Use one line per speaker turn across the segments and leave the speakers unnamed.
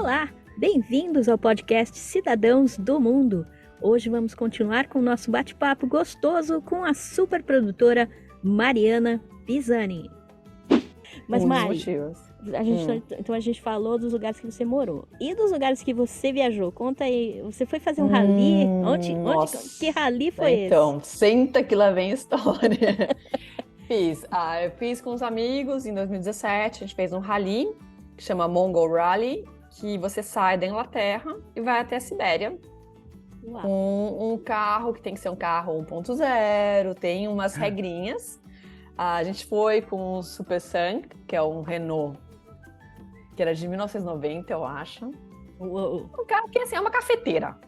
Olá, bem-vindos ao podcast Cidadãos do Mundo. Hoje vamos continuar com o nosso bate-papo gostoso com a superprodutora Mariana Pisani. Mas Mari, a gente falou dos lugares que você morou e dos lugares que você viajou. Conta aí, você foi fazer um rally? Que rally foi esse?
Então, senta que lá vem a história. Eu fiz com os amigos em 2017, a gente fez um rally que chama Mongol Rally, que você sai da Inglaterra e vai até a Sibéria.
Uau.
Com um carro que tem que ser um carro 1.0, tem umas regrinhas. A gente foi com o Super Sang, que é um Renault, que era de 1990, eu acho.
Uou.
Um carro que assim, é uma cafeteira.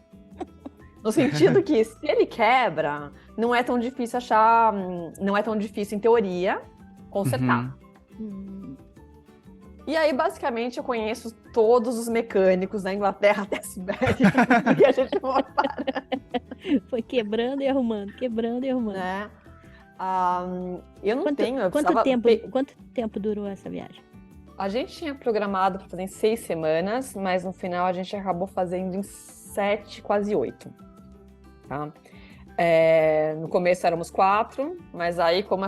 No sentido que, se ele quebra, não é tão difícil achar, não é tão difícil, em teoria, consertar. E aí, basicamente, eu conheço todos os mecânicos da Inglaterra até a Sibéria, porque a gente foi parando.
Foi quebrando e arrumando,
Né? Eu não tenho...
Quanto tempo durou essa viagem?
A gente tinha programado para fazer em 6 semanas, mas no final a gente acabou fazendo em 7, quase 8. Tá? No começo éramos 4, mas aí como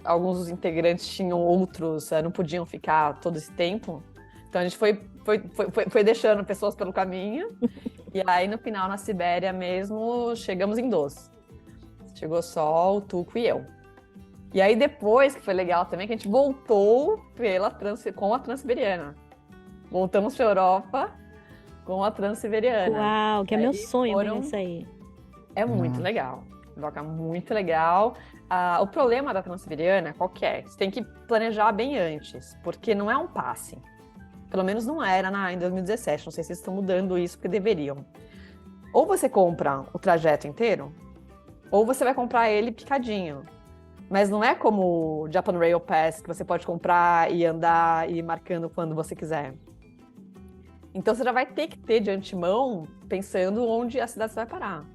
alguns dos integrantes tinham outros, não podiam ficar todo esse tempo, então a gente foi deixando pessoas pelo caminho, e aí no final, na Sibéria mesmo, chegamos em 12. Chegou só o Tuco e eu. E aí depois, que foi legal também, que a gente voltou com a Transiberiana. Voltamos para a Europa com a Transiberiana.
Uau, que é meu sonho ver isso aí.
É muito legal. Toca muito legal. O problema da Transiberiana, qual que é? Você tem que planejar bem antes, porque não é um passe. Pelo menos não era em 2017. Não sei se eles estão mudando isso, porque deveriam. Ou você compra o trajeto inteiro, ou você vai comprar ele picadinho. Mas não é como o Japan Rail Pass, que você pode comprar e andar e ir marcando quando você quiser. Então você já vai ter que ter de antemão pensando onde a cidade você vai parar.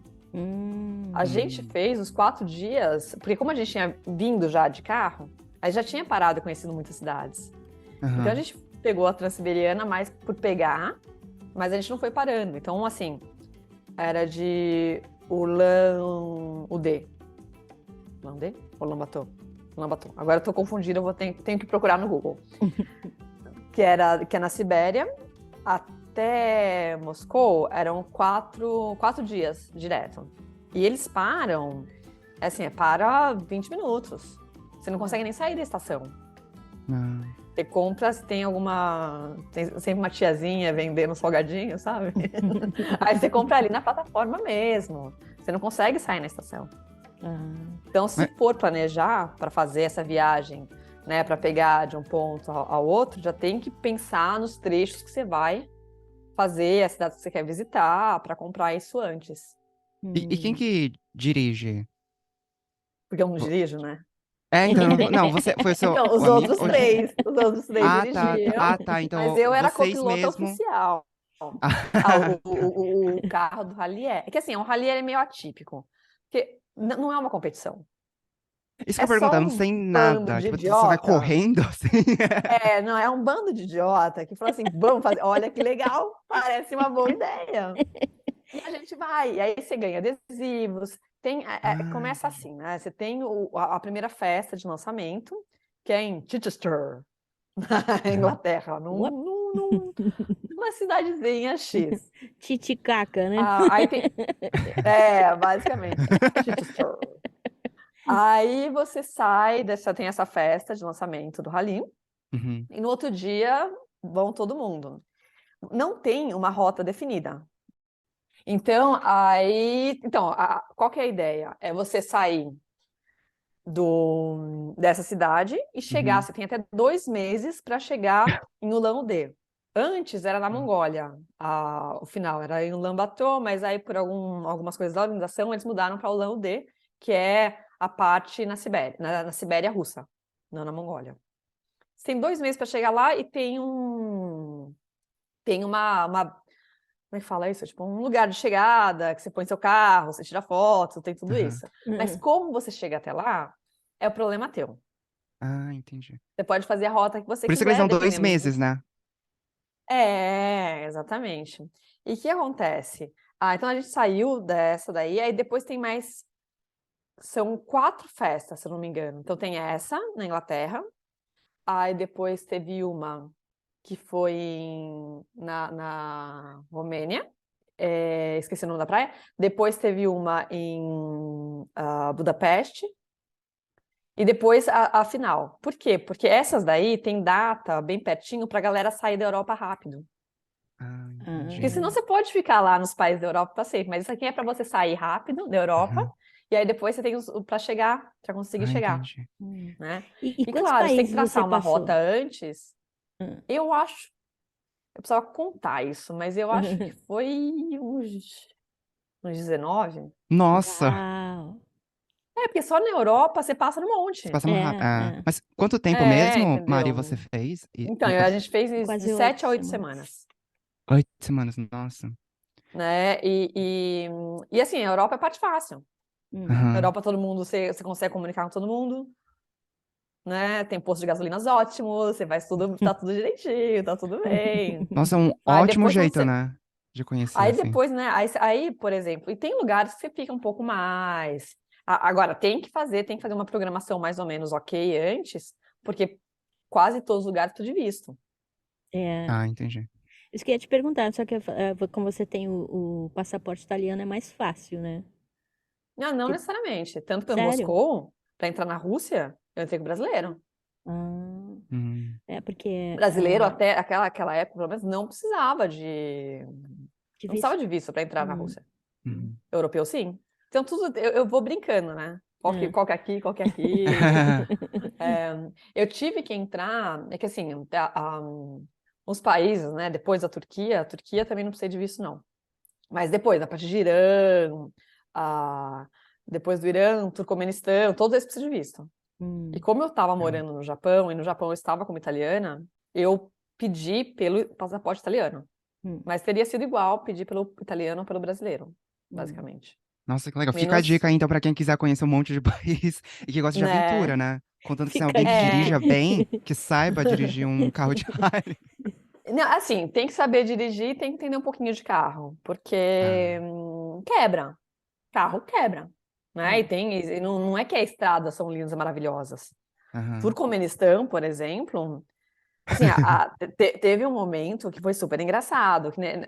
A gente fez os 4 dias, porque como a gente tinha vindo já de carro, a gente já tinha parado e conhecido muitas cidades. Então a gente pegou a Transiberiana mais por pegar, mas a gente não foi parando. Então, assim, era de Ulan-Ude. Ulan-Ude? Ulaanbaatar? Ulaanbaatar. Agora eu tô confundida, tenho que procurar no Google. que é na Sibéria. Até Moscou eram 4 dias direto. E eles param, para 20 minutos. Você não consegue nem sair da estação. Você compra, se tem sempre uma tiazinha vendendo salgadinho, sabe? Aí você compra ali na plataforma mesmo. Você não consegue sair na estação. Então, se for planejar para fazer essa viagem, né, para pegar de um ponto ao outro, já tem que pensar nos trechos que você vai fazer, as cidades que você quer visitar, para comprar isso antes.
E quem que dirige?
Porque eu não dirijo, né?
Então, não, você foi o seu
Então, os
amigo?
outros três dirigiam.
Tá, então
Mas eu era
vocês
copilota
mesmo...
oficial. O carro do rally é que assim, o rally é meio atípico, porque não é uma competição.
Isso que eu ia perguntar, não tem nada, tipo, você vai correndo, assim...
Não, é um bando de idiota que fala assim, vamos fazer, olha que legal, parece uma boa ideia. E a gente vai, e aí você ganha adesivos, começa assim, né? Você tem a primeira festa de lançamento, que é em Chichester, na Inglaterra, numa cidadezinha X.
Titicaca, né?
Aí tem... basicamente, Chichester. Aí você tem essa festa de lançamento do rally, e no outro dia vão todo mundo. Não tem uma rota definida. Então, qual que é a ideia? É você sair dessa cidade e chegar, você tem até 2 meses para chegar em Ulan-Ude. Antes era na Mongólia, o final era em Ulaanbaatar, mas aí por algumas coisas da organização eles mudaram para Ulan-Ude, que é a parte na Sibéria, na Sibéria russa, não na Mongólia. Você tem 2 meses para chegar lá e tem uma como é que fala isso? Tipo, um lugar de chegada, que você põe seu carro, você tira foto, tem tudo isso. Mas como você chega até lá, é o problema teu.
Entendi.
Você pode fazer a rota que você quiser.
Por isso que eles dão 2 meses, né?
Exatamente. E o que acontece? Então a gente saiu dessa daí, aí depois tem mais. São 4 festas, se eu não me engano. Então tem essa na Inglaterra, aí depois teve uma que foi na Romênia, esqueci o nome da praia. Depois teve uma em Budapeste. E depois a final. Por quê? Porque essas daí tem data bem pertinho para a galera sair da Europa rápido. Porque senão você pode ficar lá nos países da Europa para sempre, mas isso aqui é para você sair rápido da Europa, e aí depois você tem para chegar, para conseguir chegar.
Entendi.
Né?
E quantos
claro, você tem que
países
traçar
você
uma
passou?
rota antes. Eu acho, eu precisava contar isso, mas eu acho que foi uns 19.
Nossa,
Uau.
Porque só na Europa você passa no
você
monte.
passa muito rápido. Mas quanto tempo
É,
mesmo, Mari,
entendeu?
você fez?
Então, a gente fez de
Quase
7 a
8
8 semanas.
8 semanas, nossa.
Né? E assim, a Europa é parte fácil. Na
Aham.
Europa todo mundo, você consegue comunicar com todo mundo, né? Tem posto de gasolina ótimo, você faz tudo, tá tudo direitinho, tá tudo bem.
Nossa, é um
Aí
ótimo
depois
jeito,
você.
né? De conhecer,
Aí
assim.
depois, né? Aí, por exemplo, e tem lugares que você fica um pouco mais. Agora, tem que fazer uma programação mais ou menos ok antes, porque quase todos os lugares estão de visto.
Entendi.
Isso que eu ia te perguntar, só que como você tem o passaporte italiano, é mais fácil, né?
Não necessariamente. Tanto que em
Sério?
Moscou, para entrar na Rússia, eu entrei com brasileiro.
Porque
Brasileiro, até aquela época, pelo menos, não precisava de. Não precisava de visto para entrar na Rússia. Europeu, sim. Então, tudo. Eu vou brincando, né? Qual que é aqui, qual que é aqui. Eu tive que entrar. É que assim, os países, né? Depois da Turquia, a Turquia também não precisa de visto, não. Mas depois, na parte de Irã, depois do Irã, Turcomenistão, todos esses precisam de visto. E como eu estava morando no Japão, e no Japão eu estava como italiana, eu pedi pelo passaporte italiano. Mas teria sido igual pedir pelo italiano ou pelo brasileiro, basicamente.
Nossa, que legal. Fica a dica, então, pra quem quiser conhecer um monte de país e que gosta de aventura, né? Contanto que seja alguém que dirija bem, que saiba dirigir um carro de rally.
Não, assim, tem que saber dirigir e tem que entender um pouquinho de carro, porque quebra. Carro quebra. Né? E não é que as estradas são lindas e maravilhosas. Turcomenistão, por exemplo, assim, teve um momento que foi super engraçado, que, né,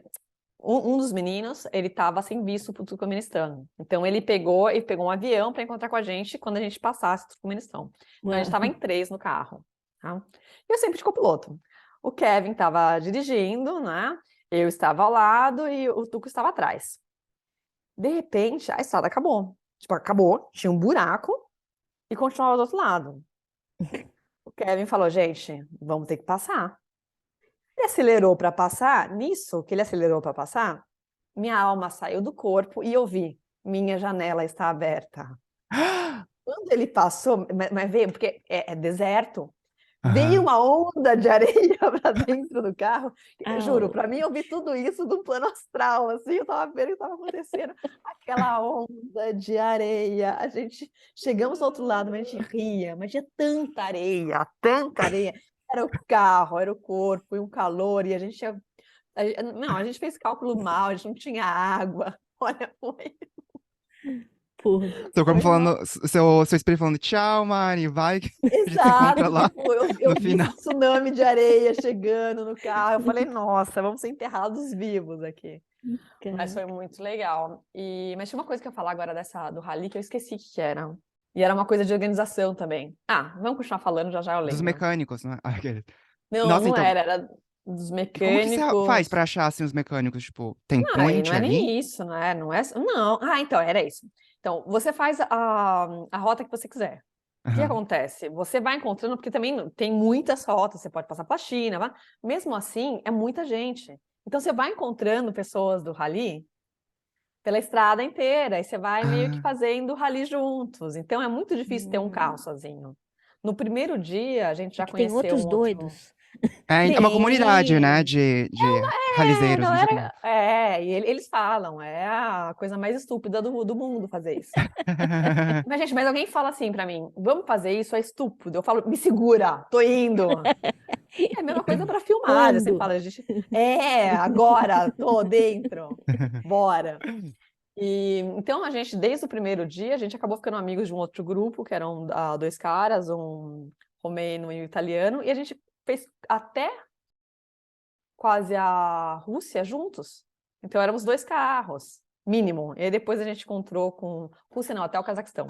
um dos meninos, ele estava sem visto para o Turcomenistão. Então ele pegou um avião para encontrar com a gente quando a gente passasse o Turcomenistão. Então a gente estava em 3 no carro. Tá? E eu sempre de copiloto. O Kevin estava dirigindo, né? Eu estava ao lado e o Tuco estava atrás. De repente, a estrada acabou. Tipo, acabou, tinha um buraco e continuava do outro lado. O Kevin falou, gente, vamos ter que passar. Ele acelerou para passar, nisso que ele acelerou para passar, minha alma saiu do corpo e eu vi, minha janela está aberta. Quando ele passou, mas veio, porque é deserto, veio uma onda de areia para dentro do carro. Eu juro, para mim, eu vi tudo isso do plano astral, assim, eu estava vendo o que estava acontecendo. Aquela onda de areia. Chegamos ao outro lado, mas a gente ria, mas tinha tanta areia, tanta areia. Era o carro, era o corpo, e um calor, e a gente fez cálculo mal, a gente não tinha água. Olha, foi.
Tô como falando, seu espelho falando, tchau, Mari, vai que a gente se encontra lá
tipo, eu
no
vi
final.
esse tsunami de areia chegando no carro, eu falei, nossa, vamos ser enterrados vivos aqui. Mas foi muito legal. Mas tinha uma coisa que eu ia falar agora do rally que eu esqueci o que era. E era uma coisa de organização também. Vamos continuar falando, já já eu lembro.
Dos mecânicos, né?
Não,
Nossa,
não
então,
era dos
e como que você faz
mecânicos.
pra achar, assim, os mecânicos? Tipo, tem
Não, e não
point
é
ali?
nem isso, né? Não é. Não. Então, era isso. Então, você faz a rota que você quiser. O que acontece? Você vai encontrando, porque também tem muitas rotas, você pode passar para a China, mesmo assim, é muita gente. Então, você vai encontrando pessoas do rally pela estrada inteira, e você vai meio que fazendo rally juntos. Então, é muito difícil ter um carro sozinho. No primeiro dia, a gente já
Tem
conheceu
outros
um outro.
doidos.
É uma comunidade, né? ralizeiros,
não
não sei como.
era. E eles falam, é a coisa mais estúpida do mundo fazer isso. Mas, gente, mas alguém fala assim pra mim, vamos fazer isso, é estúpido. Eu falo, me segura, tô indo. É a mesma coisa pra filmar. Eu sempre
Quando?
falo, gente, agora, tô dentro, bora. E então a gente, desde o primeiro dia, a gente acabou ficando amigos de um outro grupo, que eram dois caras, um romeno e um italiano, e a gente fez até quase a Rússia juntos. Então éramos 2 carros, mínimo. E aí depois a gente encontrou com Rússia não, até o Cazaquistão.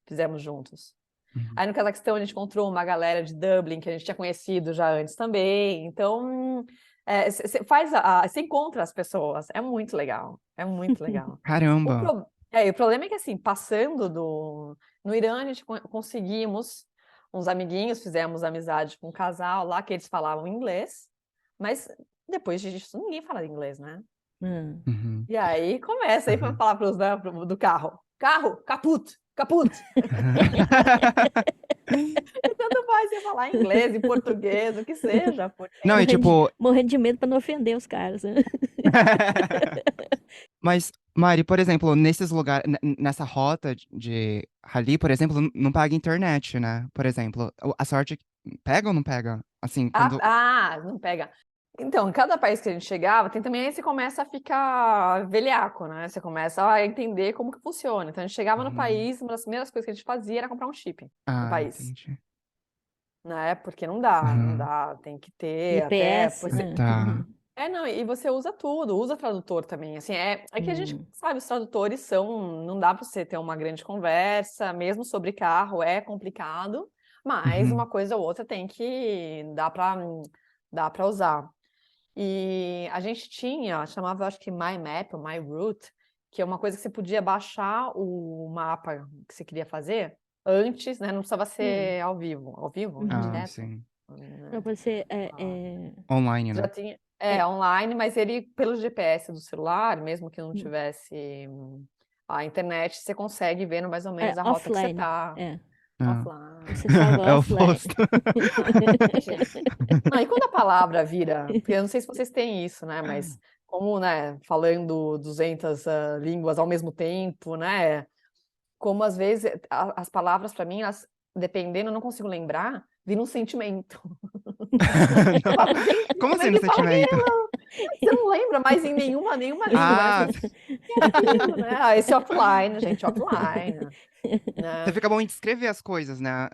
Fizemos juntos.
Uhum.
Aí no Cazaquistão a gente encontrou uma galera de Dublin que a gente tinha conhecido já antes também. Então, você encontra as pessoas. É muito legal. É muito legal.
Caramba.
O problema é que, assim, passando no Irã, a gente conseguimos uns amiguinhos, fizemos amizade com um casal lá, que eles falavam inglês, mas depois disso ninguém fala inglês, né?
Uhum.
E aí começa aí para
Uhum.
falar do carro. Carro, caput, caput. E tanto faz você falar inglês, em português, o que seja. Porque...
Não, e tipo,
Morrendo de medo pra não ofender os caras, né?
mas, Mari, por exemplo, nesses lugares, nessa rota de rally, por exemplo, não paga internet, né? Por exemplo, a sorte pega ou não pega? Assim, quando.
Não pega. Então, em cada país que a gente chegava, tem também aí você começa a ficar velhaco, né? Você começa a entender como que funciona. Então, a gente chegava no
Uhum.
país, uma das primeiras coisas que a gente fazia era comprar um chip no
Ah,
país,
entendi.
né? Porque não dá, não
Uhum.
dá, tem que ter até...
GPS,
Pois,
né?
Tá.
não, e você usa tudo, usa tradutor também, assim, é que a gente
Hum.
sabe, os tradutores não dá para você ter uma grande conversa, mesmo sobre carro é complicado, mas
Uhum.
uma coisa ou outra tem que, dá para usar. E a gente chamava, acho que My Map, ou My Route, que é uma coisa que você podia baixar o mapa que você queria fazer antes, né? Não precisava ser ao vivo. Ao vivo, né?
Uhum.
Ah,
Direto.
sim.
Pra
Né?
você
Ah,
Online,
Já
né?
tinha.
é,
Online, mas ele, pelo GPS do celular, mesmo que não
hum,
tivesse a internet, você consegue ver mais ou menos a rota que você
offline.
tá.
É.
Ah.
Offline.
Você salva
É o
offline.
oposto.
Não, e quando a palavra vira, porque eu não sei se vocês têm isso, né, mas como, né, falando 200 línguas ao mesmo tempo, né, como às vezes as palavras para mim, elas, dependendo, eu não consigo lembrar, vira um sentimento. Eu falo, gente,
Como
como
assim
é
no
que fala
sentimento?
aquilo? Você não lembra mais em nenhuma língua, né?
Ah,
Que é aquilo, né? Esse offline, gente, offline,
você
né?
fica bom em descrever as coisas, né?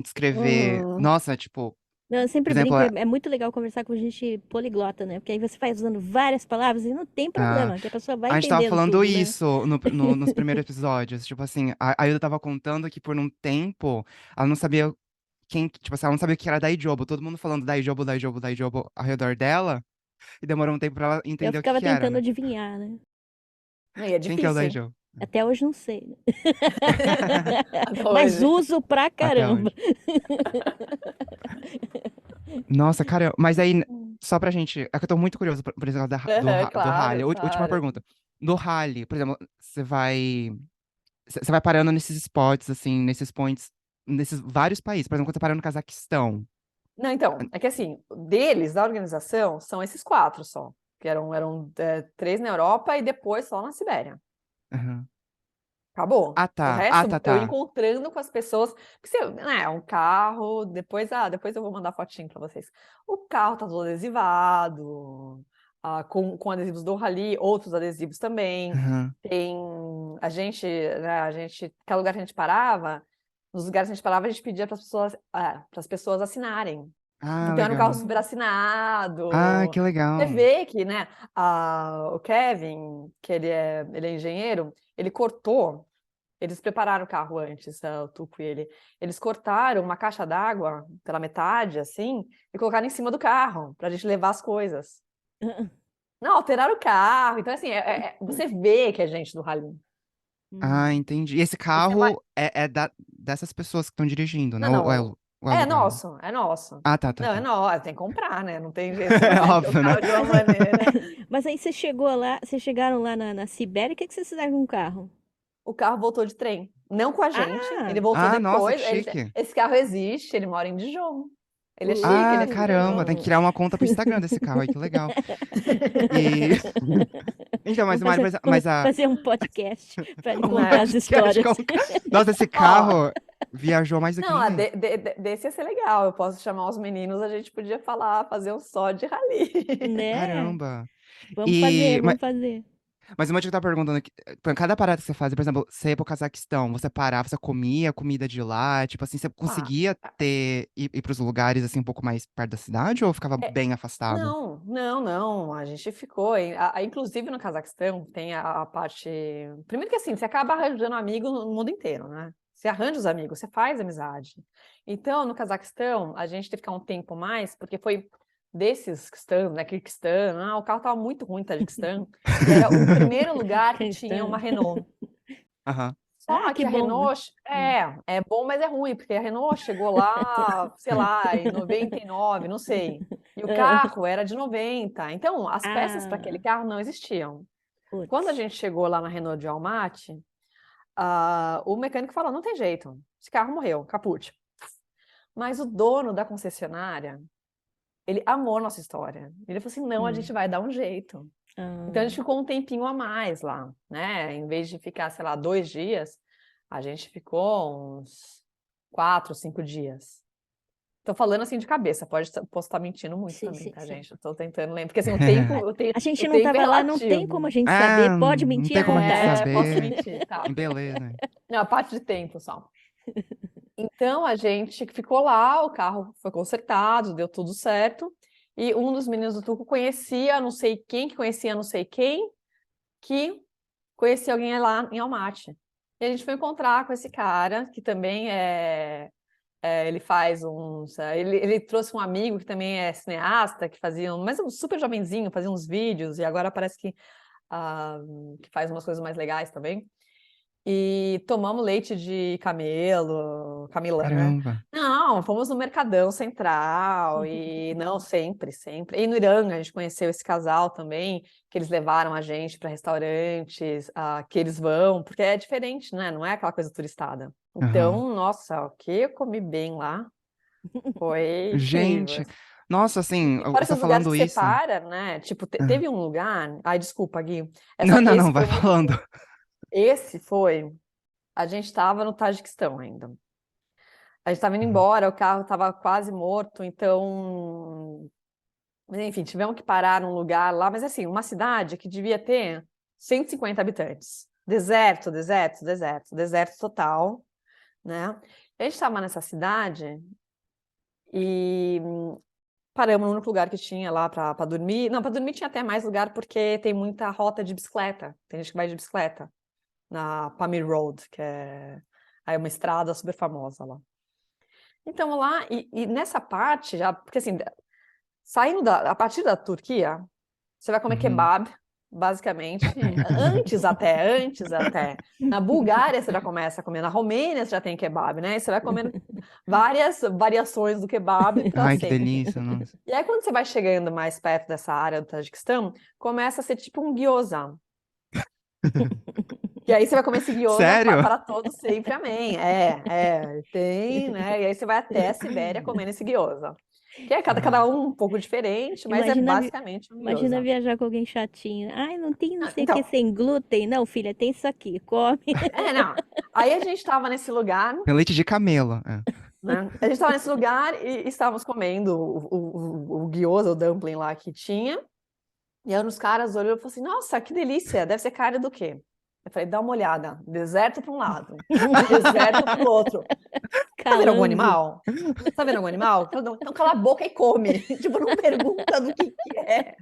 Descrever.
Uhum.
Nossa, tipo,
Não, eu
por
sempre
exemplo,
brinco, é muito legal conversar com gente poliglota, né? Porque aí você vai usando várias palavras e não tem
ah,
problema, que a pessoa vai
a gente tava
entendendo
falando
tudo, né?
isso nos primeiros episódios. Tipo assim, a Ilda tava contando que por um tempo ela não sabia quem. Tipo assim, ela não sabia o que era Daijobo. Todo mundo falando Daijobo, Daijobo, Daijobo ao redor dela. E demorou um tempo pra ela
Eu
entender o que
ficava
que era,
tentando
né?
adivinhar, né?
E é
Quem que é o
difícil, hein?
Daijobo?
Até hoje não sei, né?
Até
Mas
hoje.
uso pra
Até
caramba.
hoje. Nossa, cara, mas aí, só pra gente. É que eu tô muito curioso por esse negócio do
Claro,
rally. Última
claro.
pergunta. Do rally, por exemplo, Você vai parando nesses spots, assim, nesses points, nesses vários países. Por exemplo, quando você para no Cazaquistão.
Não, então, é que assim, deles, da organização, são esses 4 só. Que eram 3 na Europa e depois só na Sibéria.
Aham.
Acabou.
Ah,
O
tá. Ah, tá,
resto, eu
tá.
encontrando com as pessoas. Porque você, né, um carro, depois eu vou mandar fotinho para vocês. O carro tá todo adesivado, com adesivos do Rally, outros adesivos também.
Aham.
Tem né, cada lugar que a gente parava, nos lugares que a gente parava, a gente pedia para as pessoas assinarem.
Ah,
Então era um carro
legal.
super
Ah,
assinado.
que
Você
legal.
vê que, né, o Kevin, que ele é engenheiro, ele cortou. Eles prepararam o carro antes, o Tuco e ele. Eles cortaram uma caixa d'água pela metade, assim, e colocaram em cima do carro, para a gente levar as coisas. Não, alteraram o carro. Então, assim, você vê que é gente do Rally.
Ah,
Hum.
entendi. E esse
E você vai.
carro dessas pessoas que estão dirigindo, né?
Não, não.
Ou é
É
alugado?
nosso, é nosso.
Ah, tá, tá,
Não, é
tá.
nosso, tem que comprar, né? Não tem jeito, você não vai ter o
Óbvio, né?
carro de uma maneira.
Mas aí você chegou lá, vocês chegaram lá na Sibéria, o que que vocês fizeram com o carro?
O carro voltou de trem. Não com a gente,
Ah,
ele voltou
Ah, nossa, que
depois.
chique.
Esse carro existe, ele mora em Dijon. Ele é
O-
chique, ele
Ah,
é
caramba, tem que
fino.
criar uma conta pro Instagram desse carro aí, que legal. E. Então,
Vamos fazer, fazer um podcast para ele contar
Né?
as
podcast
histórias.
com Nossa, esse
Ó,
carro viajou mais do que
não,
ninguém.
desse ia ser legal. Eu posso chamar os meninos, a gente podia fazer um só de rally.
Né?
Caramba.
Vamos fazer,
E,
vamos fazer.
mas uma coisa que eu tava perguntando aqui, pra cada parada que você fazia, por exemplo, você ia pro Cazaquistão, você parava, você comia a comida de lá, tipo assim, você
Ah,
conseguia ir pros lugares assim um pouco mais perto da cidade ou ficava
é,
bem afastado?
não. A gente ficou. Inclusive no Cazaquistão tem a parte. Primeiro que assim, você acaba arranjando amigo no mundo inteiro, né? Você arranja os amigos, você faz amizade. Então, no Cazaquistão, a gente teve que ficar um tempo mais, porque foi desses Quistão, né? Kirguistão. O carro estava muito ruim no Tajiquistão. E era o primeiro lugar que tinha uma Renault.
Aham.
Ah,
Só
que
que a
bom, né?
Renault é bom, mas é ruim, porque a Renault chegou lá, sei lá, em 99, não sei. E o carro era de 90. Então, as peças para aquele
Ah,
carro não existiam. Quando a
putz.
gente chegou lá na Renault de Almaty, o mecânico falou: não tem jeito, esse carro morreu, caput. Mas o dono da concessionária, ele amou nossa história. Ele falou assim: não, a gente
Hum.
vai dar um jeito. Então a gente
Ah,
ficou um tempinho a mais lá, né? Em vez de ficar, sei lá, 2 dias, a gente ficou uns 4, 5 dias. Tô falando assim de cabeça, posso estar mentindo muito
sim,
também,
sim,
tá,
sim.
gente? Eu tô tentando lembrar, porque assim, o tempo,
A
o
gente não
tempo é
tava lá, não tem como a
relativo.
gente saber.
Ah,
Pode
não
mentir
tem
à
como a gente
vontade.
Posso
saber.
mentir, tá?
Beleza.
Não, a parte de tempo só. Então a gente ficou lá, o carro foi consertado, deu tudo certo. E um dos meninos do Tuco conhecia não sei quem, que conhecia não sei quem, que conheci alguém lá em Almaty. E a gente foi encontrar com esse cara, que também ele faz uns. Ele trouxe um amigo que também é cineasta, que fazia, mas um super jovenzinho, fazia uns vídeos, e agora parece ah, que faz umas coisas mais legais também. E tomamos leite de camila, né?
Caramba.
Não, fomos no Mercadão Central e não, sempre, sempre. E no Irã, a gente conheceu esse casal também, que eles levaram a gente para restaurantes, que eles vão, porque é diferente, né? Não é aquela coisa turistada.
Aham.
Então, nossa, o que eu comi bem lá foi incrível.
Gente, nossa, assim,
E fora
você
esses lugares
falando
que você
isso.
para, né? Tipo,
Ah.
teve um lugar. Ai, desculpa, Gui. É só
Não,
que
não,
esse
não, vai
foi muito
falando.
bom. Esse foi. A gente estava no Tajiquistão ainda. A gente estava indo
Aham.
embora, o carro estava quase morto, então. Mas, enfim, tivemos que parar num lugar lá, mas assim, uma cidade que devia ter 150 habitantes. Deserto, deserto, deserto, deserto total, né? A gente estava nessa cidade e paramos no único lugar que tinha lá para dormir. Não, para dormir tinha até mais lugar porque tem muita rota de bicicleta. Tem gente que vai de bicicleta na Pamir Road, que é aí uma estrada super famosa lá. Então lá, e nessa parte, já, porque assim, a partir da Turquia, você vai comer
Uhum.
kebab, basicamente, antes até. Na Bulgária você já começa a comer, na Romênia você já tem kebab, né? E você vai comendo várias variações do kebab para
Ai, que
sempre.
delícia, nossa.
E aí quando você vai chegando mais perto dessa área do Tajiquistão, começa a ser tipo um gyoza. E aí você vai comer esse gyoza
Sério?
para todos sempre, amém. Tem, né? E aí você vai até a Sibéria comendo esse gyoza. Que é cada
Aham.
um pouco diferente, mas é
Imagina,
basicamente um
imagina
gyoza.
viajar com alguém chatinho. Ai, não tem não sei o que
Então,
sem glúten. Não, filha, tem isso aqui. Come.
não. Aí a gente estava nesse lugar,
Tem leite de camelo. É.
né? A gente estava nesse lugar e estávamos comendo o gyoza, o dumpling lá que tinha. E aí uns caras olhou e falou assim: Nossa, que delícia, deve ser carne do quê? Eu falei: Dá uma olhada, deserto para um lado, deserto para o outro. Tá vendo algum
Calango.
animal? Tá vendo algum animal? Então cala a boca e come. Tipo, não pergunta do que é.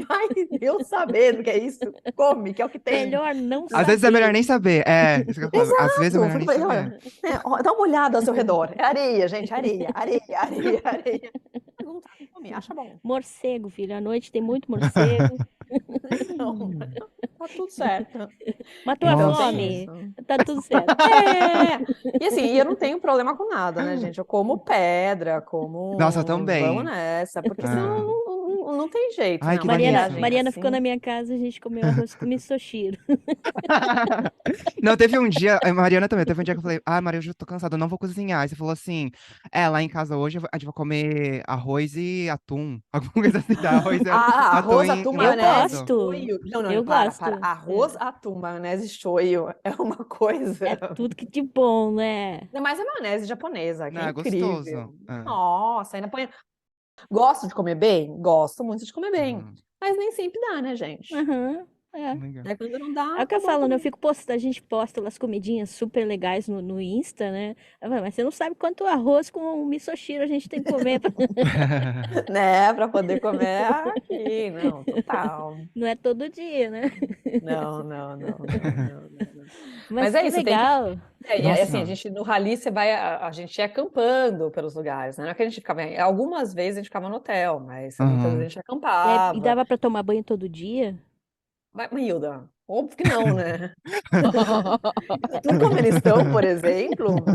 Vai Deus saber do que é isso. Come, que é o que tem.
Melhor não
Às vezes é melhor
saber.
nem saber. É, isso que eu falo. Às vezes é melhor nem
Exato.
saber.
Dá uma olhada ao seu redor. É areia, gente, areia, areia, areia, areia. Pergunta, come, acha bom.
Morcego, filho. À noite tem muito morcego.
Então, tá tudo certo.
Matou a
Então tem
Nossa.
isso.
fome. Tá tudo certo.
E assim, eu não tenho problema com nada, né, gente? Eu como pedra,
Nossa, eu
como. Vamos
também.
nessa, porque senão
Ah,
não tem jeito,
Ai,
né?
que
Uma
Mariana,
delícia.
viagem
Mariana ficou na
assim.
minha casa, a gente comeu arroz com misoshiro.
Não, teve um dia, a Mariana também, teve um dia que eu falei, Maria, eu já tô cansada, eu não vou cozinhar. Aí você falou assim, lá em casa hoje a gente vai comer arroz e atum. Alguma coisa assim, tá? Arroz e
Ah,
atum
arroz, atum,
Eu
maionese,
enlatado.
gosto.
shoyu. Não, não,
Eu
para.
gosto.
Arroz, atum, maionese, shoyu é uma
É
coisa.
tudo que de bom, né?
Ainda mais a maionese japonesa, que
Não,
é
é gostoso.
incrível.
É.
Nossa, ainda põe. Gosto de comer bem? Gosto muito de comer bem.
Uhum.
Mas nem sempre dá, né, gente?
Aham, é.
Legal.
Daí quando não dá,
É o que
tá
eu
bom
falo, né? Eu
também.
fico postando, a gente posta umas comidinhas super legais no Insta, né? Eu falo, mas você não sabe quanto arroz com misoshiro a gente tem que comer.
Né, pra poder comer aqui. Não, total.
Não é todo dia, né?
Não, não, não, não, não, não, não.
Mas
Mas é
que
isso, tem que.
legal.
E assim, a
Nossa.
gente no rally você vai, a gente ia acampando pelos lugares, né? Não é que a gente ficava, algumas vezes a gente ficava no hotel, mas muitas vezes a
Aham.
gente
E
acampava.
dava pra tomar banho todo dia?
Mas, Hilda, óbvio que não, né? No Turcomenistão, por exemplo,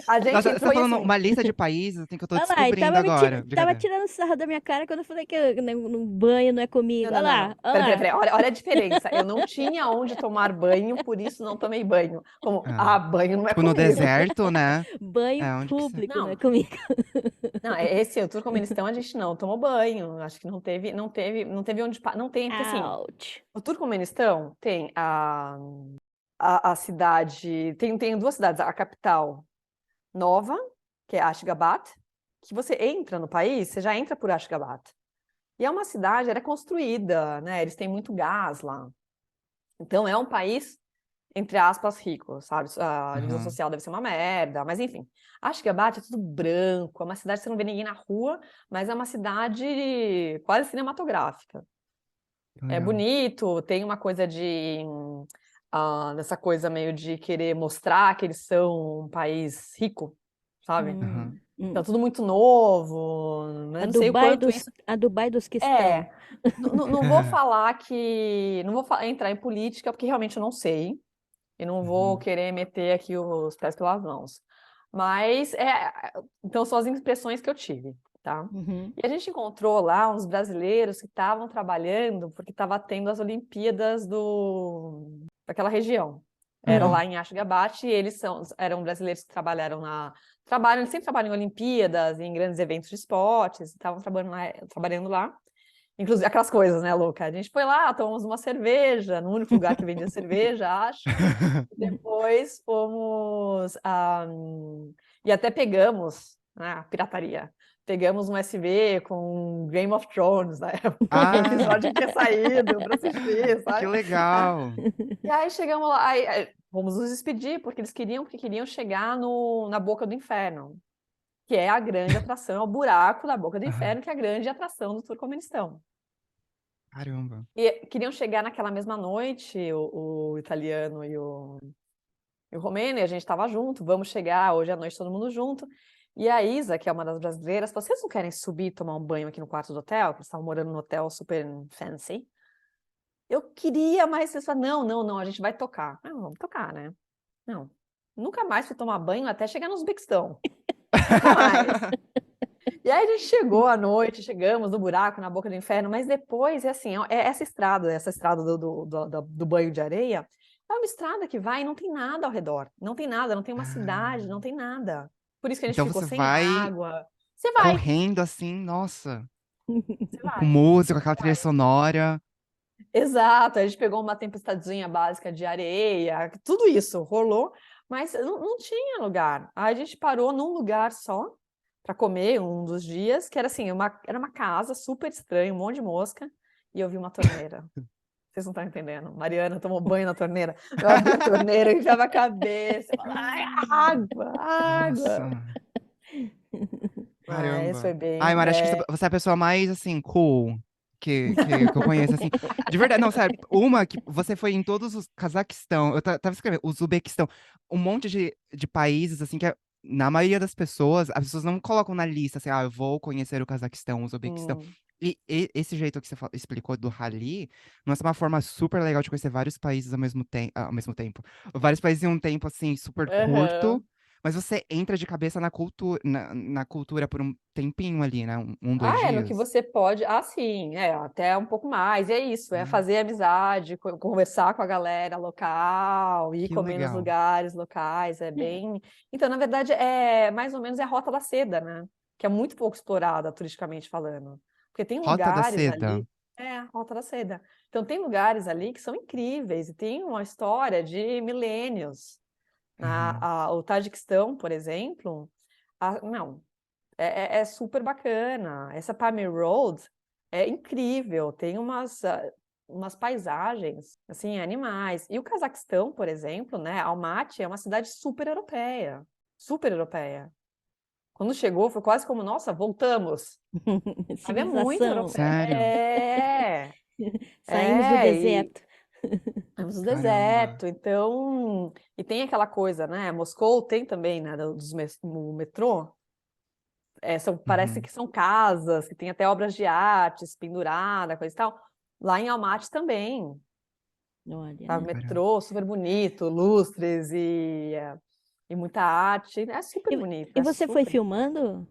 a gente
Nossa, você tá
entrou e
falando
assim,
uma lista de países assim que eu tô
Olha lá, e
descobrindo agora.
tava
Brincadeira.
tirando sarro da minha cara quando eu falei que no banho não é
não,
comigo. Olha
não, não,
lá,
não.
olha
Peraí, peraí,
lá.
peraí. Olha a diferença. Eu não tinha onde tomar banho, por isso não tomei banho. Como,
Ah.
banho não é
Tipo, no
comigo.
deserto, né?
Banho
É, onde que você...
público não é
Não,
comigo.
não, esse o Turcomenistão a gente não tomou banho. Acho que não teve onde, não tem, porque assim,
Ouch.
o Turcomenistão tem a cidade, tem duas cidades, a capital nova, que é Ashgabat, que você entra no país, você já entra por Ashgabat. E é uma cidade, ela é construída, né? Eles têm muito gás lá. Então é um país, entre aspas, rico, sabe? A divisão
Aham.
social deve ser uma merda, mas enfim. Ashgabat é tudo branco, é uma cidade que você não vê ninguém na rua, mas é uma cidade quase cinematográfica.
Que
É
legal.
bonito, tem uma coisa dessa coisa meio de querer mostrar que eles são um país rico, sabe?
Aham.
Então,
Hum.
tudo muito novo, né? Não sei o quanto isso.
A Dubai dos cristãos.
É, não vou falar que. Não vou entrar em política, porque realmente eu não sei. E não vou
Uhum.
querer meter aqui os pés pelas mãos. Mas, então, são as impressões que eu tive, tá?
Uhum.
E a gente encontrou lá uns brasileiros que estavam trabalhando, porque estava tendo as Olimpíadas daquela região. Era
Aham.
lá em Ashgabat, e eles eram brasileiros que eles sempre trabalham em Olimpíadas, em grandes eventos de esportes, estavam trabalhando lá. Inclusive, aquelas coisas, né, louca? A gente foi lá, tomamos uma cerveja, no único lugar que vendia cerveja, acho. Depois fomos. E até pegamos, né, a pirataria. Pegamos um SV com Game of Thrones, na época, que o
Ah,
episódio tinha saído para assistir,
que
sabe?
legal.
E aí chegamos lá, aí fomos nos despedir, porque queriam chegar na Boca do Inferno, que é a grande atração, é o buraco da Boca do
Aham.
Inferno, que é a grande atração do Turcomenistão.
Caramba.
E queriam chegar naquela mesma noite, o italiano e o romeno, e a gente estava junto, vamos chegar hoje à noite todo mundo junto. E a Isa, que é uma das brasileiras, falou: vocês não querem subir e tomar um banho aqui no quarto do hotel? Porque eles estavam morando no hotel super fancy. Eu queria, mas vocês falaram: não, não, não, a gente vai tocar. Não, vamos tocar, né? Não. Nunca mais fui tomar banho até chegar no Uzbequistão. Nunca mais. E aí a gente chegou à noite, chegamos no buraco, na boca do inferno, mas depois, é assim, essa estrada do banho de areia, é uma estrada que vai e não tem nada ao redor. Não tem nada, não tem uma cidade,
Ah.
não tem nada. Por isso que a gente
Então
ficou
você
sem
vai
água. Você vai,
correndo assim, nossa,
você
com
vai,
música, com aquela
você
trilha
vai.
sonora.
Exato, a gente pegou uma tempestadezinha básica de areia, tudo isso rolou, mas não tinha lugar. Aí a gente parou num lugar só para comer um dos dias, que era assim, era uma casa super estranha, um monte de mosca, e eu vi uma torneira. Vocês não estão entendendo. Mariana tomou banho na torneira. Eu abri a torneira, enfiava a cabeça, eu falava, ai, água, água.
Nossa,
Mas
caramba.
foi
Ai,
bem.
Mara, acho que você é a pessoa mais, assim, cool que eu conheço, assim. De verdade, não, sério, uma que você foi em todos os Cazaquistão, eu tava escrevendo, Uzbequistão, um monte de países, assim, na maioria das pessoas, as pessoas não colocam na lista, assim, eu vou conhecer o Cazaquistão, o Uzbequistão.
Hum,
E esse jeito que você explicou do rally, nossa, é uma forma super legal de conhecer vários países ao mesmo tempo. Vários países em um tempo, assim, super curto.
aham.
Mas você entra de cabeça na cultura por um tempinho ali, né? Dois
No que
dias.
você pode. sim, até um pouco mais. E é isso, é
Hum,
fazer amizade, conversar com a galera local, ir
que
comer nos
legal.
lugares locais, é bem. Então, na verdade, é mais ou menos a Rota da Seda, né? Que é muito pouco explorada turisticamente falando. Porque tem
Rota da
lugares
Seda.
ali. É, a Rota da Seda. Então, tem lugares ali que são incríveis e tem uma história de milênios.
Uhum,
O Tajiquistão, por exemplo, não, é super bacana. Essa Pamir Road é incrível, tem umas paisagens, assim, animais. E o Cazaquistão, por exemplo, né, Almaty é uma cidade super europeia, super europeia. Quando chegou, foi quase como, nossa, voltamos. Sabe, é muito
Civilização.
europeia.
sério?
Saímos do
E
deserto.
temos o
Caramba.
deserto, então... E tem aquela coisa, né, Moscou tem também, né, o metrô, parece
Uhum.
que são casas, que tem até obras de artes pendurada, coisa e tal. Lá em Almaty também,
Olha,
tá? O
né?
Caramba.
metrô super bonito, lustres e muita arte. É super
E,
bonito,
e
é
você foi
super.
filmando?